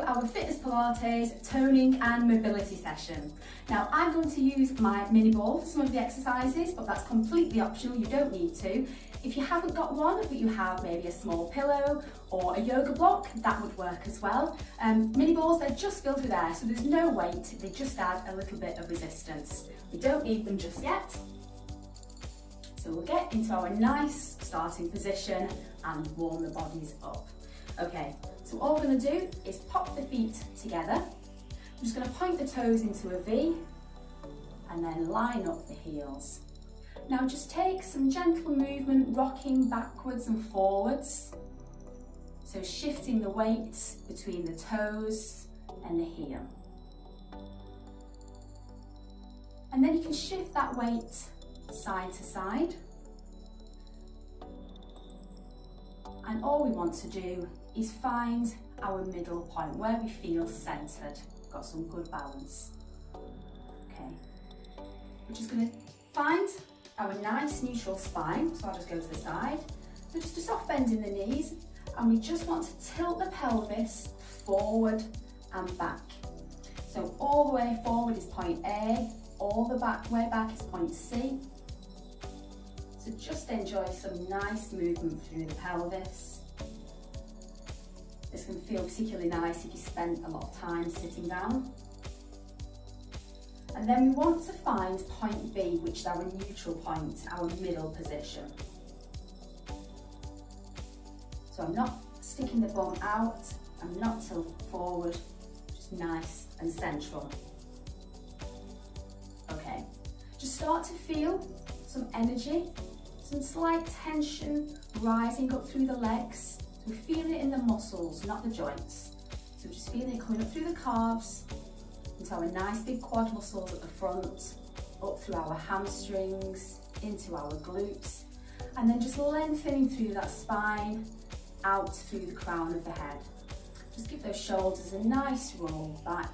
our Fitness Pilates toning and mobility session. Now I'm going to use my mini ball for some of the exercises, but that's completely optional, you don't need to. If you haven't got one, but you have maybe a small pillow or a yoga block, that would work as well. Mini balls, they're just filled with air, so there's no weight, they just add a little bit of resistance. We don't need them just yet. So we'll get into our nice starting position and warm the bodies up. Okay, so all we're going to do is pop the feet together. I'm just going to point the toes into a V and then line up the heels. Now just take some gentle movement, rocking backwards and forwards. So shifting the weight between the toes and the heel. And then you can shift that weight side to side. And all we want to do is find our middle point where we feel centered, got some good balance. Okay, we're just going to find our nice neutral spine, so I'll just go to the side. So just a soft bend in the knees, and we just want to tilt the pelvis forward and back. So all the way forward is point A, all the way back is point C. So just enjoy some nice movement through the pelvis. This can feel particularly nice if you spend a lot of time sitting down. And then we want to find point B, which is our neutral point, our middle position. So I'm not sticking the bum out, I'm not tilted forward, just nice and central. Okay, just start to feel some energy, some slight tension rising up through the legs. So we're feeling it in the muscles, not the joints. So we're just feeling it coming up through the calves, into our nice big quad muscles at the front, up through our hamstrings, into our glutes, and then just lengthening through that spine, out through the crown of the head. Just give those shoulders a nice roll back.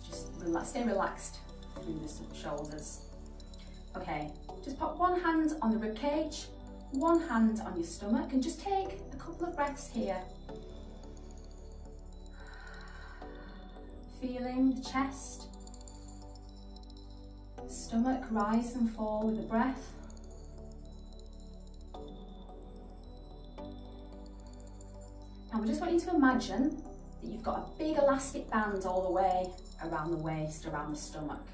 Just stay relaxed through the shoulders. Okay, just pop one hand on the rib cage, one hand on your stomach, and just take a couple of breaths here. Feeling the chest, the stomach rise and fall with the breath. Now we just want you to imagine that you've got a big elastic band all the way around the waist, around the stomach.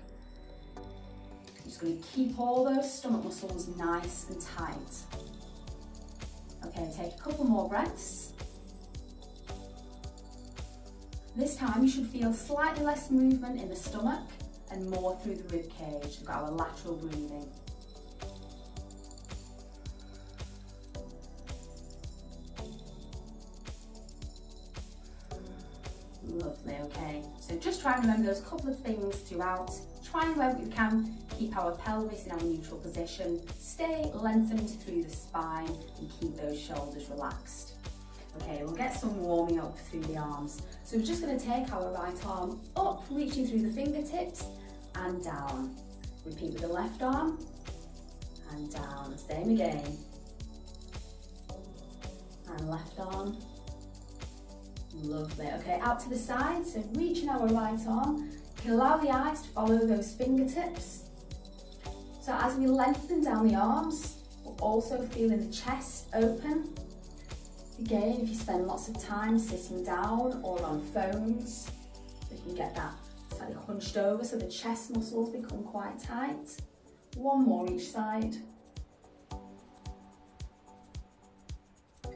You're just going to keep all those stomach muscles nice and tight. Okay, take a couple more breaths. This time you should feel slightly less movement in the stomach and more through the rib cage. We've got our lateral breathing. Lovely, okay. So just try and remember those couple of things throughout. Try and wherever you can, keep our pelvis in our neutral position. Stay lengthened through the spine and keep those shoulders relaxed. Okay, we'll get some warming up through the arms. So we're just going to take our right arm up, reaching through the fingertips and down. Repeat with the left arm and down. Same again. And left arm. Lovely. Okay, out to the side. So reaching our right arm. You can allow the eyes to follow those fingertips. So as we lengthen down the arms, we're also feeling the chest open. Again, if you spend lots of time sitting down or on phones, you can get that slightly hunched over so the chest muscles become quite tight. One more each side.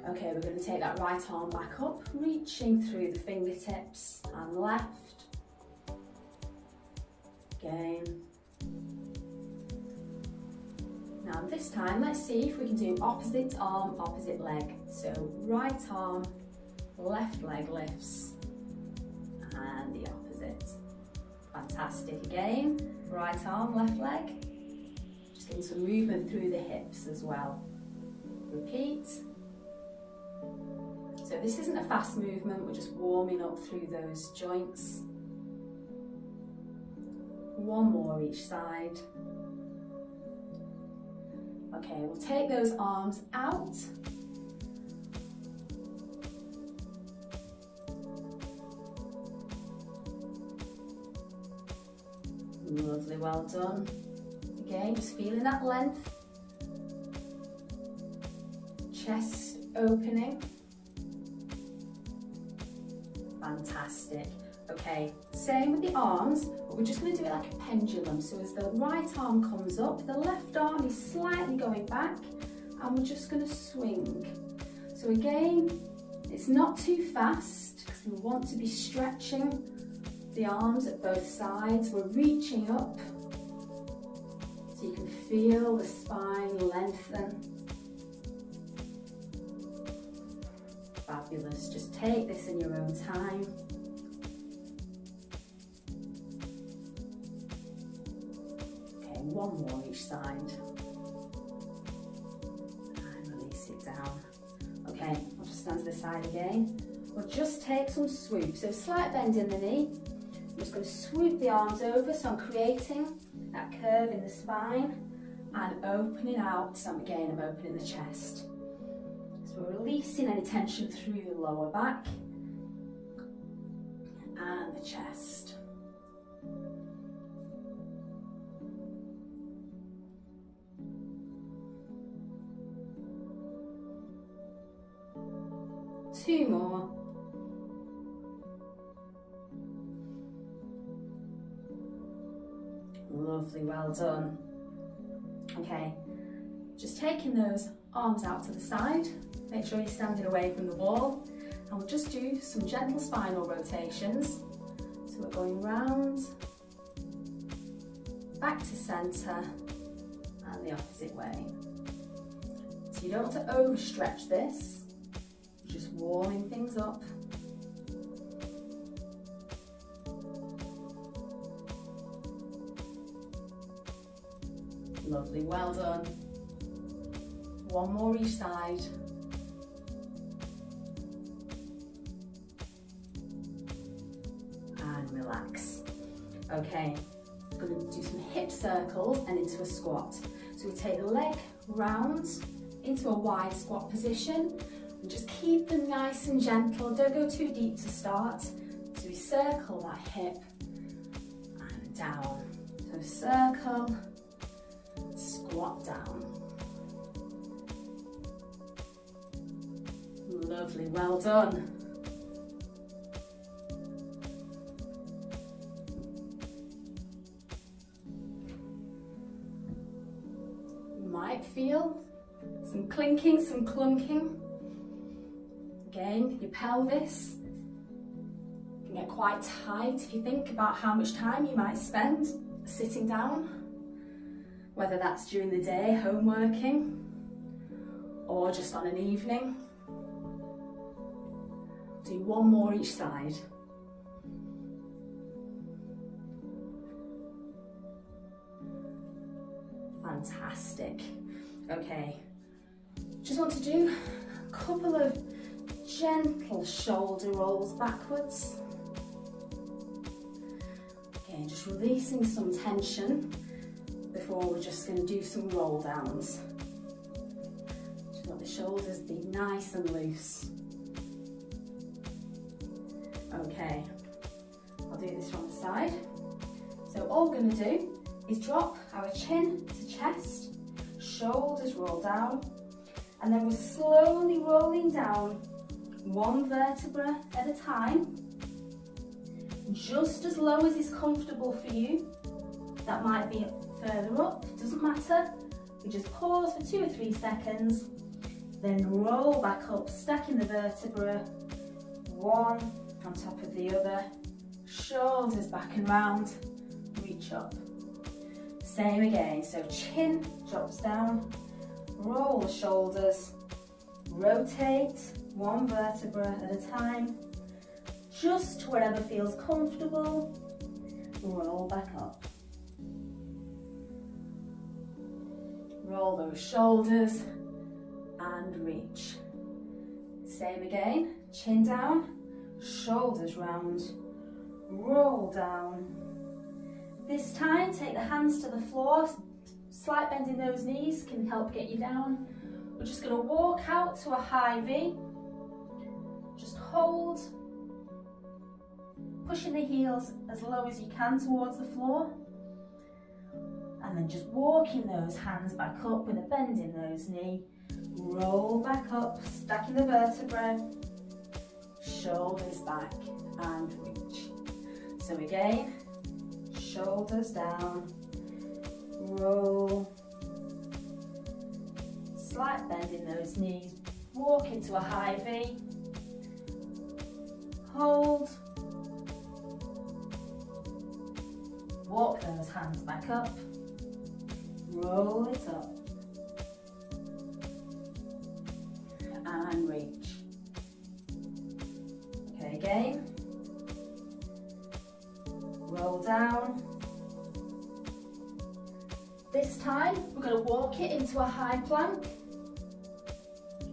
Okay, we're going to take that right arm back up, reaching through the fingertips and left. Again. Now this time, let's see if we can do opposite arm, opposite leg. So right arm, left leg lifts, and the opposite. Fantastic. Again, right arm, left leg. Just getting some movement through the hips as well. Repeat. So this isn't a fast movement, we're just warming up through those joints. One more each side. Okay, we'll take those arms out. Lovely, well done. Again, just feeling that length. Chest opening. Fantastic. Okay, same with the arms, but we're just going to do it like a pendulum. So as the right arm comes up, the left arm is slightly going back, and we're just going to swing. So again, it's not too fast because we want to be stretching the arms at both sides. We're reaching up so you can feel the spine lengthen. Fabulous. Just take this in your own time. Okay, one more each side. And release it down. Okay, I'll just stand to the side again. We'll just take some swoops. So slight bend in the knee. I'm just going to swoop the arms over, so I'm creating that curve in the spine and opening out. So again, I'm opening the chest. So we're releasing any tension through the lower back and the chest. Two more. Lovely, well done. Okay, just taking those arms out to the side. Make sure you're standing away from the wall, and we'll just do some gentle spinal rotations. So we're going round, back to centre, and the opposite way. So you don't want to overstretch this, you're just warming things up. Lovely, well done. One more each side. And relax. Okay, we're going to do some hip circles and into a squat. So we take the leg round into a wide squat position and just keep them nice and gentle. Don't go too deep to start. So we circle that hip and down. So circle, squat down. Lovely, well done. You might feel some clinking, some clunking. Again, your pelvis can get quite tight if you think about how much time you might spend sitting down, whether that's during the day, home working, or just on an evening. Do one more each side. Fantastic. Okay, just want to do a couple of gentle shoulder rolls backwards. Okay, just releasing some tension before we're just going to do some roll downs. Just let the shoulders be nice and loose. Okay, I'll do this from the side. So all we're going to do is drop our chin to chest, shoulders roll down, and then we're slowly rolling down one vertebra at a time, just as low as is comfortable for you. That might be further up, doesn't matter. We just pause for 2 or 3 seconds, then roll back up, stacking the vertebra, one on top of the other, shoulders back and round, reach up. Same again, so chin drops down, roll the shoulders, rotate one vertebra at a time, just wherever feels comfortable, roll back up. Roll those shoulders and reach. Same again, chin down, shoulders round, roll down. This time, take the hands to the floor. Slight bend in those knees can help get you down. We're just going to walk out to a high V. Just hold, pushing the heels as low as you can towards the floor. And then just walking those hands back up with a bend in those knees. Roll back up, stacking the vertebrae. Shoulders back and reach. So again, shoulders down, roll. Slight bend in those knees. Walk into a high V. Hold. Walk those hands back up. Roll it up. And reach. Okay, again. Roll down. This time, we're going to walk it into a high plank.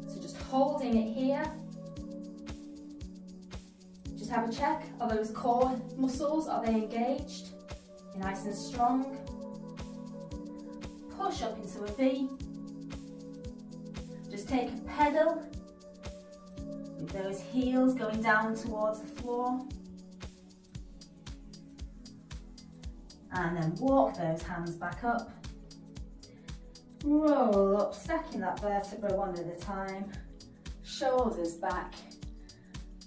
So just holding it here. Just have a check. Are those core muscles, are they engaged? You're nice and strong. Push up into a V. Just take a pedal with those heels going down towards the floor. And then walk those hands back up. Roll up, stacking that vertebra one at a time. Shoulders back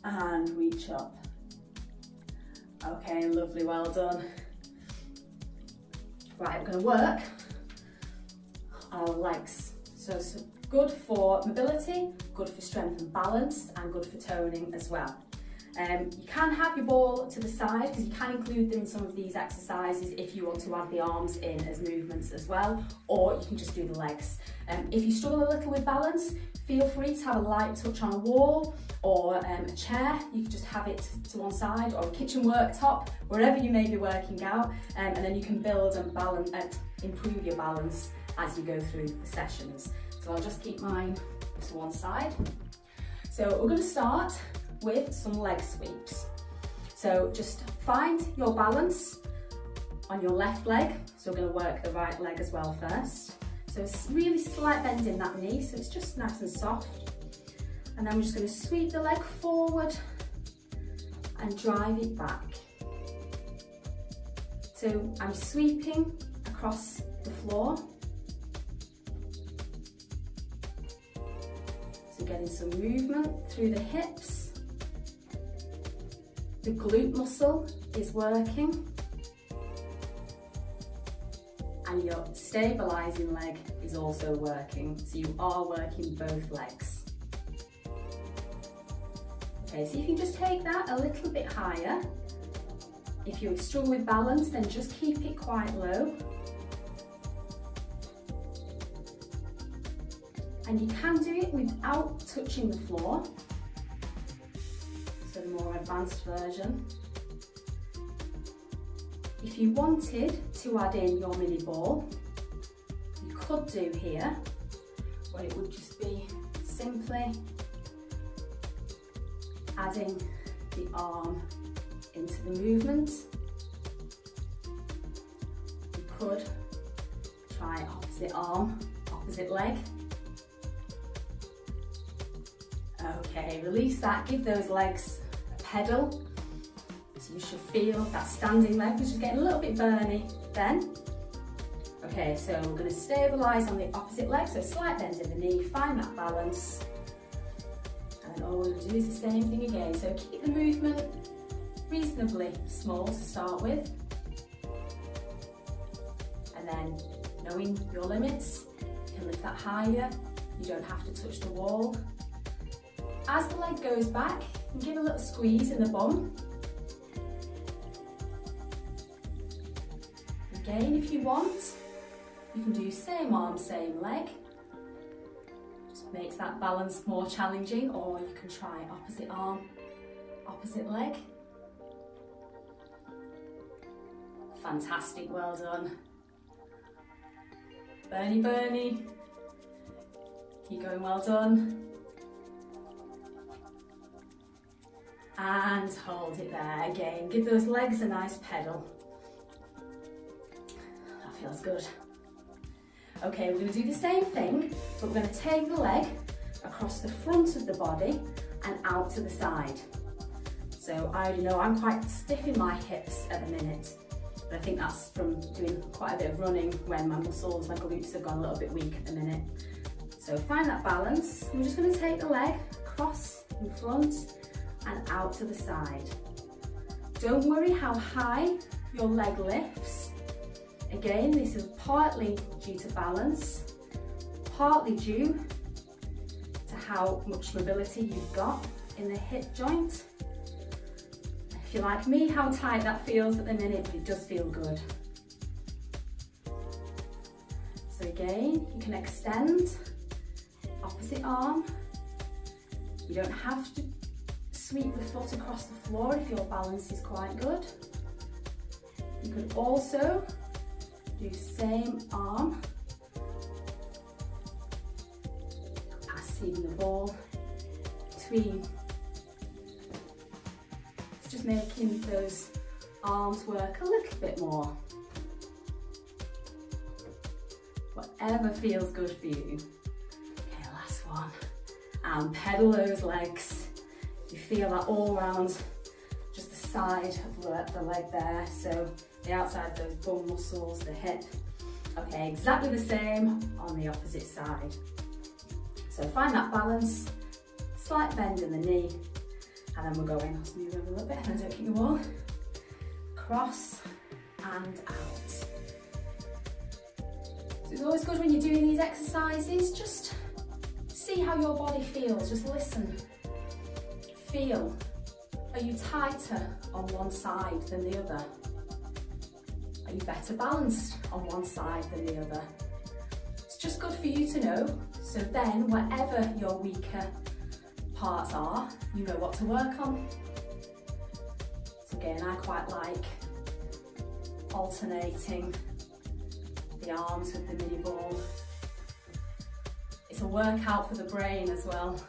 and reach up. Okay, lovely, well done. Right, we're going to work our legs. So good for mobility, good for strength and balance, and good for toning as well. You can have your ball to the side because you can include them in some of these exercises if you want to add the arms in as movements as well, or you can just do the legs. If you struggle a little with balance, feel free to have a light touch on a wall or a chair. You can just have it to one side, or a kitchen worktop, wherever you may be working out, and then you can build and balance and improve your balance as you go through the sessions. So I'll just keep mine to one side. So we're going to start with some leg sweeps. So just find your balance on your left leg. So we're going to work the right leg as well first. So it's really slight bend in that knee, so it's just nice and soft. And then we're just going to sweep the leg forward and drive it back. So I'm sweeping across the floor. So getting some movement through the hips. The glute muscle is working. And your stabilising leg is also working. So you are working both legs. Okay, so you can just take that a little bit higher. If you struggle with balance, then just keep it quite low. And you can do it without touching the floor. So the more advanced version. If you wanted to add in your mini ball, you could do here, where it would just be simply adding the arm into the movement. You could try opposite arm, opposite leg. Okay, release that, give those legs a pedal. So you should feel that standing leg, which is getting a little bit burny then. Okay, so we're going to stabilise on the opposite leg, so slight bend in the knee, find that balance. And all we're going to do is the same thing again. So keep the movement reasonably small to start with. And then knowing your limits, you can lift that higher. You don't have to touch the wall. As the leg goes back, you can give a little squeeze in the bum. Again, if you want, you can do same arm, same leg. Just makes that balance more challenging, or you can try opposite arm, opposite leg. Fantastic, well done. Burny, burny. Keep going, well done. And hold it there again. Give those legs a nice pedal. That feels good. Okay, we're going to do the same thing, but we're going to take the leg across the front of the body and out to the side. So I already know I'm quite stiff in my hips at the minute. But I think that's from doing quite a bit of running when my muscles, my glutes have gone a little bit weak at the minute. So find that balance. We're just going to take the leg across in front and out to the side. Don't worry how high your leg lifts. Again, this is partly due to balance, partly due to how much mobility you've got in the hip joint. If you're like me, how tight that feels at the minute, but it does feel good. So again, you can extend, opposite arm. You don't have to sweep the foot across the floor if your balance is quite good. You could also do same arm, passing the ball between. It's just making those arms work a little bit more. Whatever feels good for you. Okay, last one. And pedal those legs. You feel that all around just the side of the leg there. So the outside of those bum muscles, the hip. Okay, exactly the same on the opposite side. So find that balance, slight bend in the knee, and then we're going, let's move over a little bit, and don't keep the wall. Cross and out. So it's always good when you're doing these exercises, just see how your body feels, just listen, feel. Are you tighter on one side than the other? Are you better balanced on one side than the other? It's just good for you to know, so then whatever your weaker parts are, you know what to work on. So again, I quite like alternating the arms with the mini ball. It's a workout for the brain as well.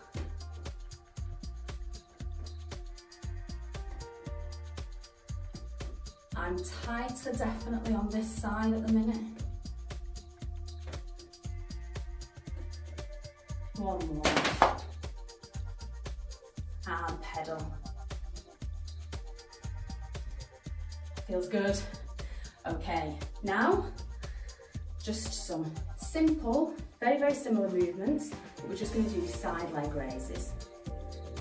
I'm tighter definitely on this side at the minute. One more. And pedal. Feels good. Okay, now just some simple, very, very similar movements, but we're just going to do side leg raises.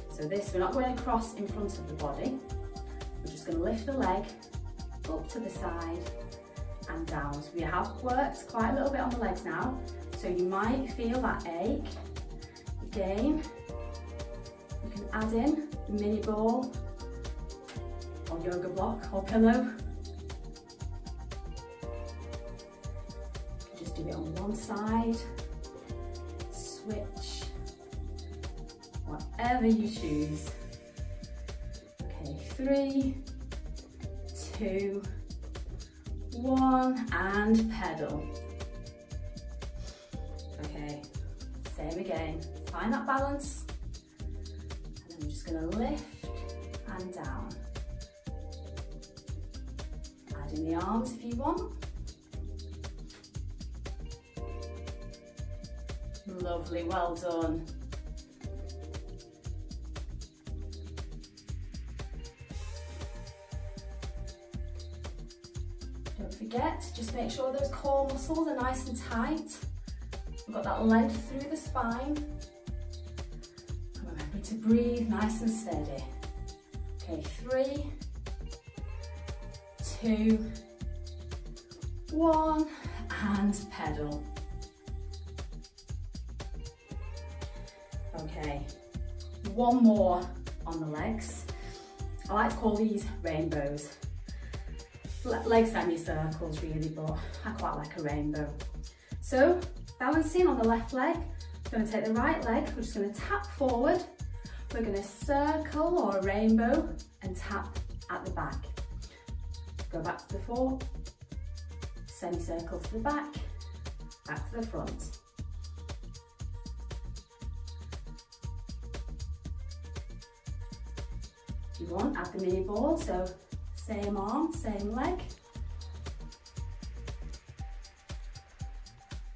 So this, we're not going across in front of the body. We're just going to lift the leg up to the side and down. So we have worked quite a little bit on the legs now, so you might feel that ache. Again, you can add in a mini ball or yoga block or pillow. You can just do it on one side, switch, whatever you choose. Okay, 3, 2, 1, and pedal. Okay, same again. Find that balance, and then we're just going to lift and down. Add in the arms if you want. Lovely, well done. Don't forget, just make sure those core muscles are nice and tight. We've got that length through the spine. And remember to breathe nice and steady. Okay, 3, 2, 1, and pedal. Okay, one more on the legs. I like to call these rainbows. Leg semicircles really, but I quite like a rainbow. So, balancing on the left leg, we're going to take the right leg, we're just going to tap forward, we're going to circle or a rainbow and tap at the back. Go back to the floor, semicircle to the back to the front. If you want, add the mini ball, so same arm, same leg.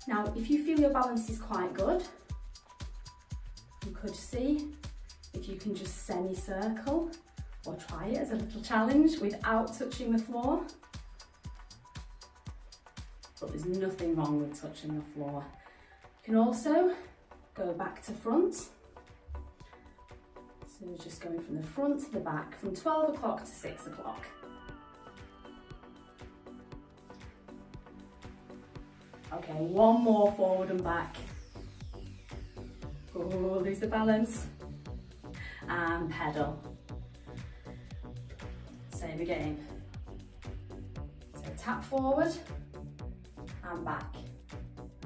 Now, if you feel your balance is quite good, you could see if you can just semicircle or try it as a little challenge without touching the floor. but there's nothing wrong with touching the floor. You can also go back to front. So we're just going from the front to the back, from 12 o'clock to 6 o'clock. Okay, one more forward and back. Oh, lose the balance. And pedal. Same again. So tap forward and back.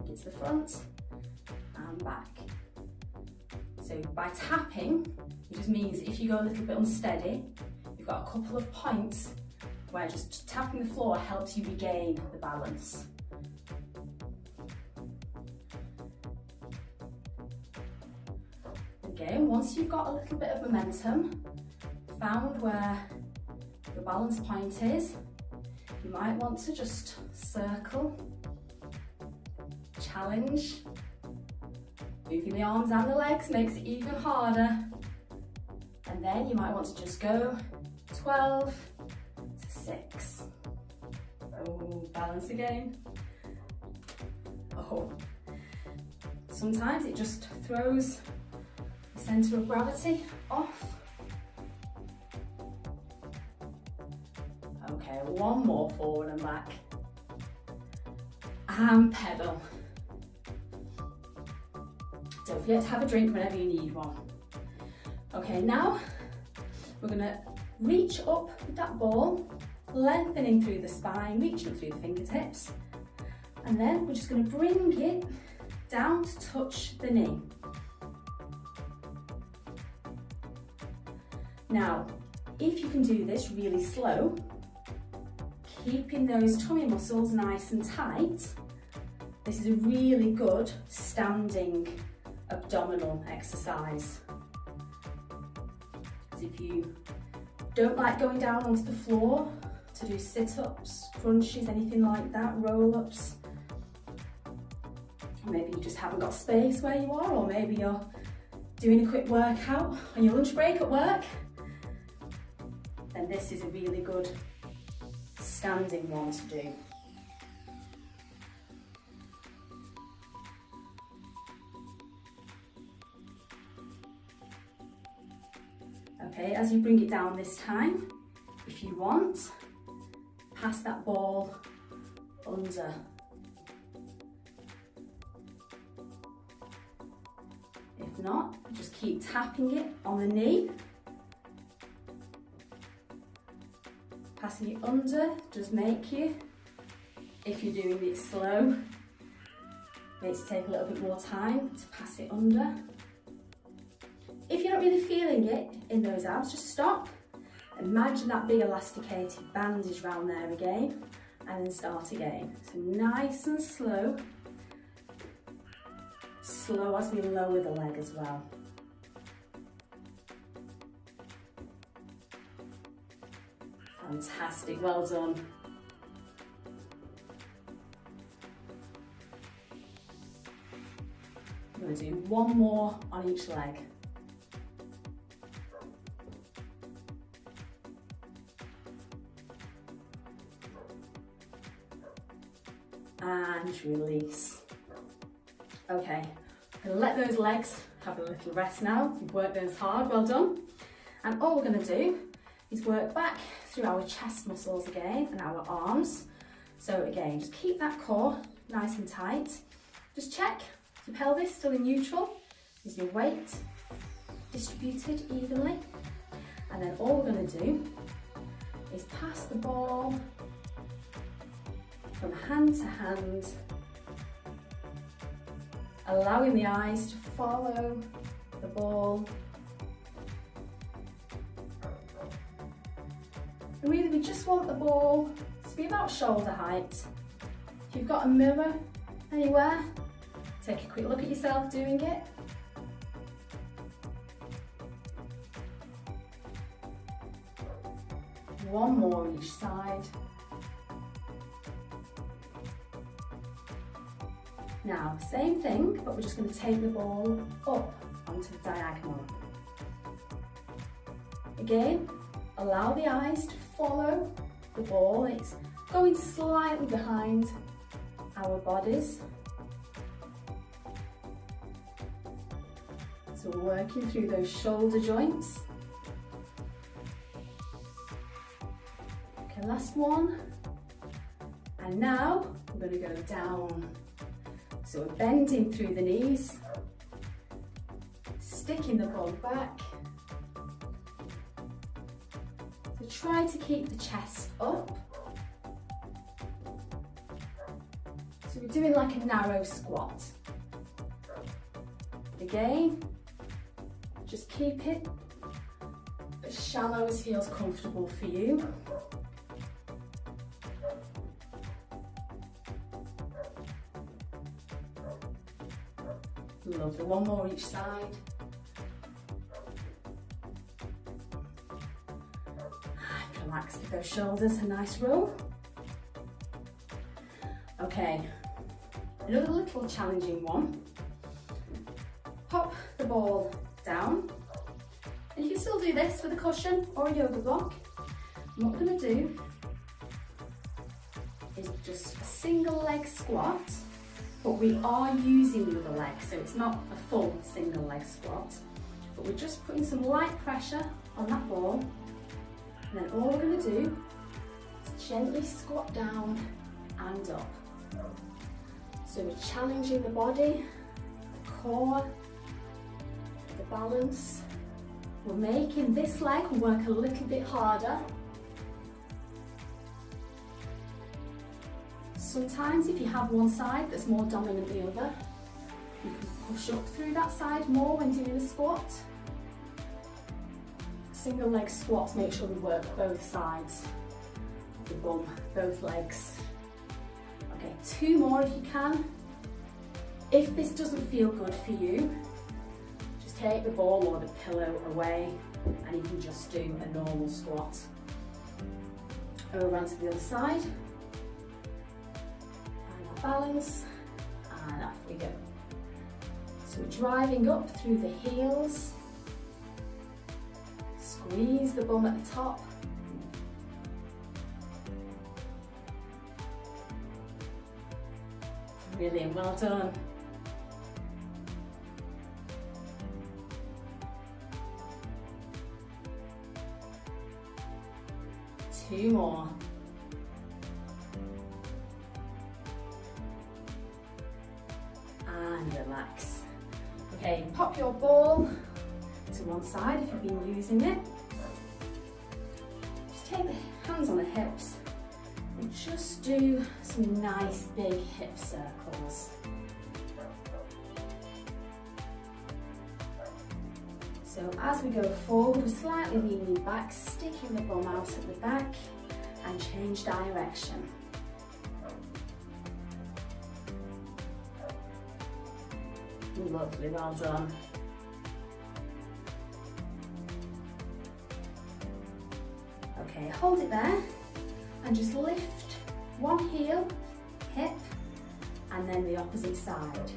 Get to the front and back. So by tapping, it just means if you go a little bit unsteady, you've got a couple of points where just tapping the floor helps you regain the balance. Again, once you've got a little bit of momentum, found where your balance point is, you might want to just circle, challenge. Moving the arms and the legs makes it even harder. And then you might want to just go 12 to 6. Oh, balance again. Oh, sometimes it just throws the centre of gravity off. Okay, one more forward and back. And pedal. Don't forget to have a drink whenever you need one. Okay, now we're gonna reach up with that ball, lengthening through the spine, reaching through the fingertips. And then we're just gonna bring it down to touch the knee. Now, if you can do this really slow, keeping those tummy muscles nice and tight, this is a really good standing abdominal exercise. So if you don't like going down onto the floor to do sit-ups, crunches, anything like that, roll-ups, maybe you just haven't got space where you are, or maybe you're doing a quick workout on your lunch break at work, then this is a really good standing one to do. Okay, as you bring it down this time, if you want, pass that ball under. If not, just keep tapping it on the knee. Passing it under does make you, if you're doing it slow, makes it take a little bit more time to pass it under. If you're not really feeling it in those abs, just stop. Imagine that big elasticated bandage round there again, and then start again. So nice and slow. Slow as we lower the leg as well. Fantastic, well done. I'm going to do one more on each leg. And release. Okay, I'm going to let those legs have a little rest now. You've worked those hard, well done. And all we're going to do is work back through our chest muscles again and our arms. So again, just keep that core nice and tight. Just check your pelvis still in neutral. Is your weight distributed evenly? And then all we're going to do is pass the ball from hand to hand, allowing the eyes to follow the ball. And really, we just want the ball to be about shoulder height. If you've got a mirror anywhere, take a quick look at yourself doing it. One more each side. Now, same thing, but we're just going to take the ball up onto the diagonal. Again, allow the eyes to follow the ball. It's going slightly behind our bodies. So we're working through those shoulder joints. Okay, last one. And now we're going to go down. So we're bending through the knees, sticking the bum back. So try to keep the chest up. So we're doing like a narrow squat. Again, just keep it as shallow as feels comfortable for you. Lovely, one more each side. And relax with those shoulders, a nice roll. Okay, another little challenging one. Pop the ball down. And you can still do this with a cushion or a yoga block. And what we're going to do is just a single leg squat, but we are using the other leg, so it's not a full single leg squat. But we're just putting some light pressure on that ball. And then all we're going to do is gently squat down and up. So we're challenging the body, the core, the balance. We're making this leg work a little bit harder. Sometimes if you have one side that's more dominant than the other, you can push up through that side more when doing a squat. Single leg squats, make sure we work both sides of the bum, both legs. Okay, 2 more if you can. If this doesn't feel good for you, just take the ball or the pillow away and you can just do a normal squat. Over onto the other side. Balance, and off we go. So we're driving up through the heels, squeeze the bum at the top, brilliant, well done. Two more. Relax. Okay, pop your ball to one side if you've been using it. Just take the hands on the hips and just do some nice big hip circles. So as we go forward, we're slightly leaning back, sticking the bum out at the back and change direction. Lovely, well done. Okay, hold it there and just lift one heel, hip, and then the opposite side.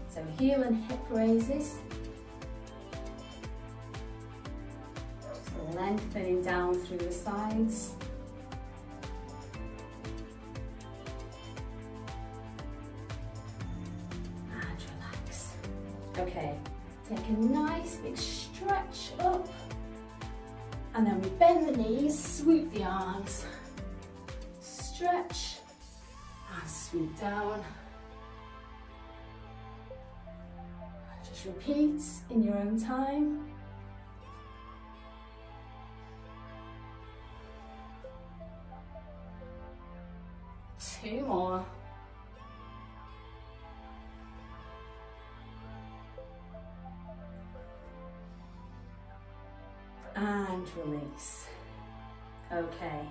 So heel and hip raises. Just lengthening down through the sides. Okay, take a nice big stretch up and then we bend the knees, swoop the arms, stretch and swoop down. Just repeat in your own time. Two more. And release. Okay,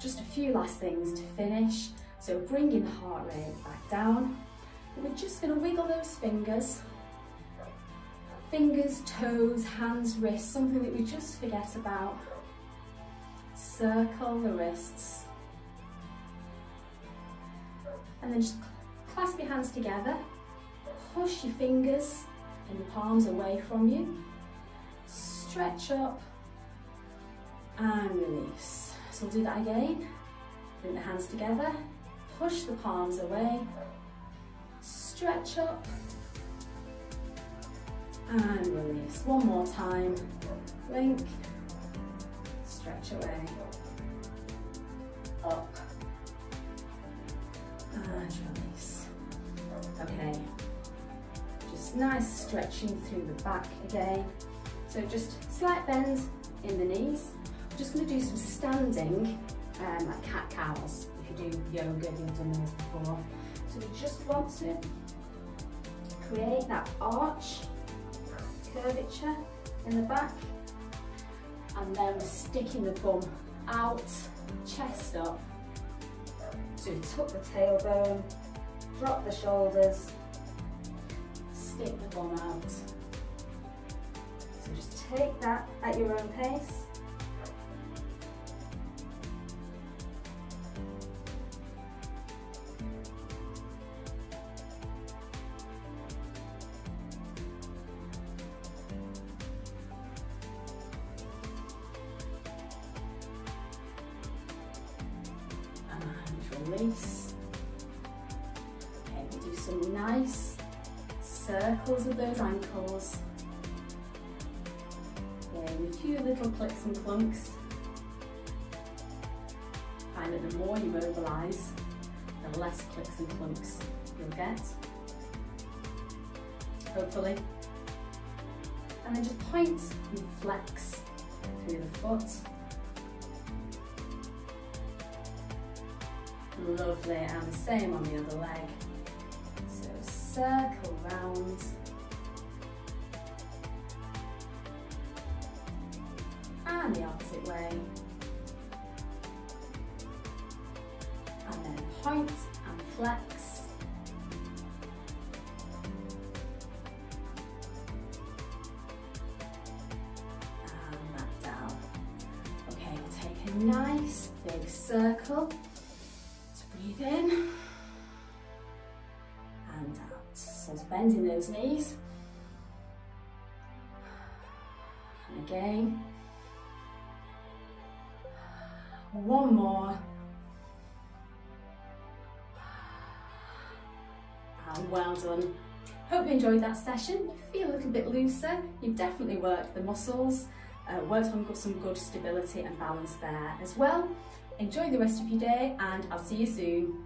just a few last things to finish. So bringing the heart rate back down. We're just going to wiggle those fingers. Fingers, toes, hands, wrists, something that we just forget about. Circle the wrists. And then just clasp your hands together. Push your fingers and your palms away from you. Stretch up and release. So we'll do that again. Bring the hands together, push the palms away, stretch up, and release. One more time. Blink, stretch away, up, and release. Okay, just nice stretching through the back again. So just slight bend in the knees. I'm just going to do some standing, like cat-cows. If you do yoga, you've done those before. So we just want to create that arch, curvature in the back, and then we're sticking the bum out, chest up. So we tuck the tailbone, drop the shoulders, stick the bum out. So just take that at your own pace. Release. Okay, we'll do some nice circles with those ankles. Okay, with a few little clicks and clunks. Find that the more you mobilise, the less clicks and clunks you'll get. Hopefully. And then just point and flex through the foot. Lovely, and the same on the other leg. So circle round. And the opposite way. And then point and flex. And back down. Okay, we'll take a nice big circle. Breathe in and out. So it's bending those knees. And again. One more. And well done. Hope you enjoyed that session. You feel a little bit looser. You've definitely worked the muscles, worked on some good stability and balance there as well. Enjoy the rest of your day, and I'll see you soon.